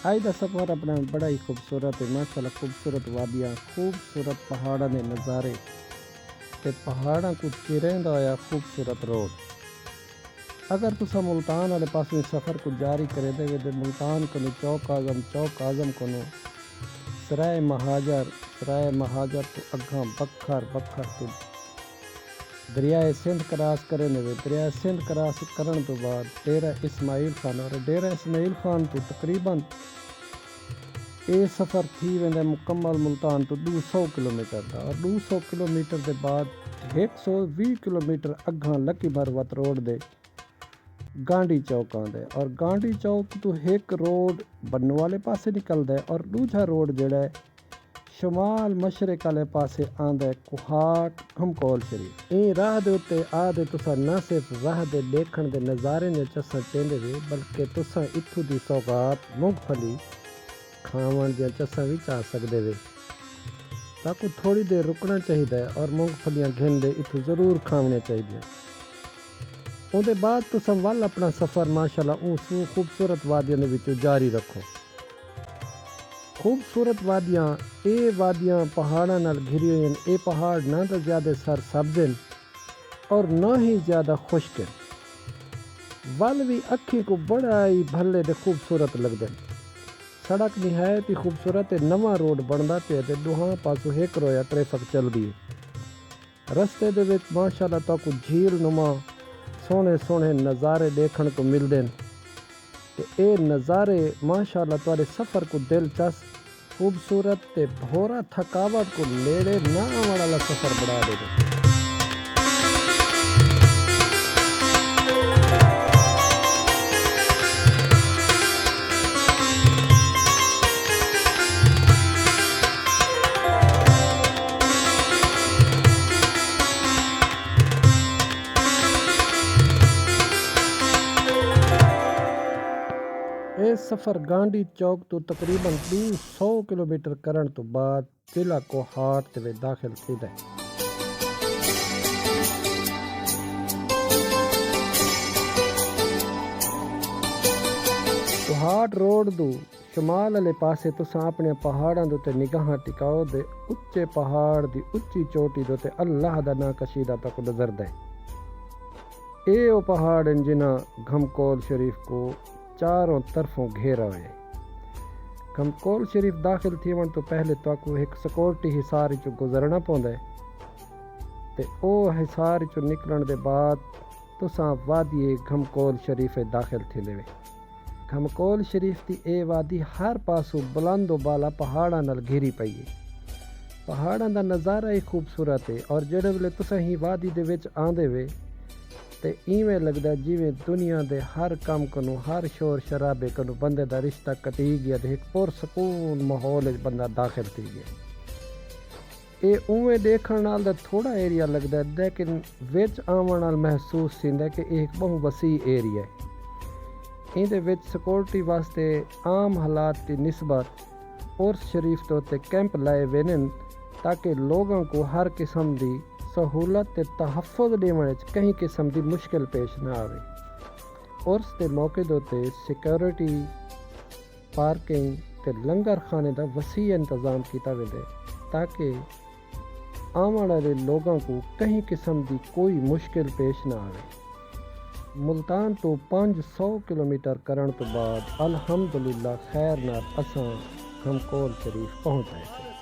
اج دا سفر اپنا بڑا ہی خوبصورت ہے ماشاءاللہ، خوبصورت وادیاں، خوبصورت پہاڑاں دے نظارے تے پہاڑاں کو چریندا ہویا خوبصورت روڈ۔ اگر تسا ملتان والے پاسوں سفر کو جاری کرے دے تے ملتان کو چوک اعظم کو سرائے مہاجر تو اگاں بکھر تو دریائے سندھ کراس کرے نے، دریائے سندھ کراس کرن تو بعد ڈیرہ اسماعیل خان، اور ڈیرہ اسماعیل خان تو تقریباً اے سفر تھی ویندے مکمل ملتان تو 200 کلومیٹر دا، اور 200 کلومیٹر دے بعد 120 کلومیٹر اگاں لکی مروت روڈ دے گانڈی چوک آندے، اور گانڈی چوک تو ایک روڈ بنو والے پاسے نکلدا ہے اور دوجا روڈ جڑا ہے شمال مشرق والے پاسے آندا ہے کوہاٹ گھمکول شریف۔ این راہ دے اتے آدے تسا نہ صرف راہ دے دیکھن دے نظارے نے چساں چیندے وے بلکہ تسا اتھوں دی سوغات مونگ پھلی کھاون دیاں چساں وی چاہ سکدے وے، تاکہ تھوڑی دیر رکنا چاہیدا ہے اور مونگ پھلیاں گھن دے اتھوں ضرور کھاونے چاہیدے۔ اون دے بعد تساں ول اپنا سفر ماشاءاللہ اون خوبصورت وادیاں دے وچوں جاری رکھو۔ خوبصورت وادیاں پہاڑاں نال گھری ہوئی ہیں۔ اے پہاڑ نہ تو زیادہ سر سبز ہیں اور نہ ہی زیادہ خشک ہیں، ول بھی اکھی کو بڑا ہی بھلے تے خوبصورت لگدے ہیں۔ سڑک نہایت ہی خوبصورت ہے، نواں روڈ بندا پیا تے دوہاں پاسوں ایک رویا ٹریفک چلدی ہے۔ رستے دے وچ ماشاءاللہ تاکو جھیل نما سوہنے نظارے دیکھن کو ملدے ہیں تے اے نظارے ماشاءاللہ تواڈے سفر کو دلچسپ، خوبصورت تے بھورا تھکاوٹ کو نیڑے نہ آون والا سفر بنا دے گا۔ اے سفر گانڈی چوک تو تقریباً 200 کلومیٹر کرن تو بعد ضلع کوہاٹ دے وچ داخل تھیدا ہے۔ کوہاٹ روڈ دو شمال والے پاسے تساں اپنے پہاڑاں دے تے نگاہاں ٹکاؤ دے اچے پہاڑ دی اچی چوٹی دے تے اللہ دا ناں کشیدہ تک نظردا ہے۔ اے او پہاڑ ہیں جنہاں گھمکول شریف کو چاروں طرفوں گھیرا ہوئے۔ گھمکول شریف داخل تھیون تو پہلے تاکو ایک سیکورٹی حصار چو گزرنا پوندا ہے تے او حصار چو نکلن دے بعد تساں وادی گھمکول شریف داخل تھیندے وے۔ گھمکول شریف دی اے وادی ہر پاسوں بلند و بالا پہاڑاں نال گھری پئی ہے۔ پہاڑاں دا نظارہ ہی خوبصورت ہے، اور جڑے ویلے تساں ہی وادی دے وچ آندے وے تے ایویں لگدا جویں دنیا دے ہر کم کنوں، ہر شور شرابے کنوں بندے دا رشتہ کٹی گیا تے ایک پرسکون ماحول وچ بندہ داخل تھی گیا۔ اے اوویں دیکھن نال تے تھوڑا ایریا لگدا ہے لیکن وچ آون نال محسوس تھیندا کہ ایک بہت وسیع ایریا ہے۔ این دے وچ سیکورٹی واسطے عام حالات دی نسبت عرس شریف تو تے کیمپ لائے وینن تاکہ لوگاں کو ہر قسم دی سہولت تے تحفظ دیون وچ کہیں قسم دی مشکل پیش نہ آوے۔ عرس دے موقع تے سیکورٹی، پارکنگ تے لنگر خانے دا وسیع انتظام کیتا ویندا ہے تاکہ آون والے لوگاں کو کہیں قسم دی کوئی مشکل پیش نہ آوے۔ ملتان تو 500 کلومیٹر کرن تو بعد الحمدللہ خیر نال اساں گھمکول شریف پہنچ گئے۔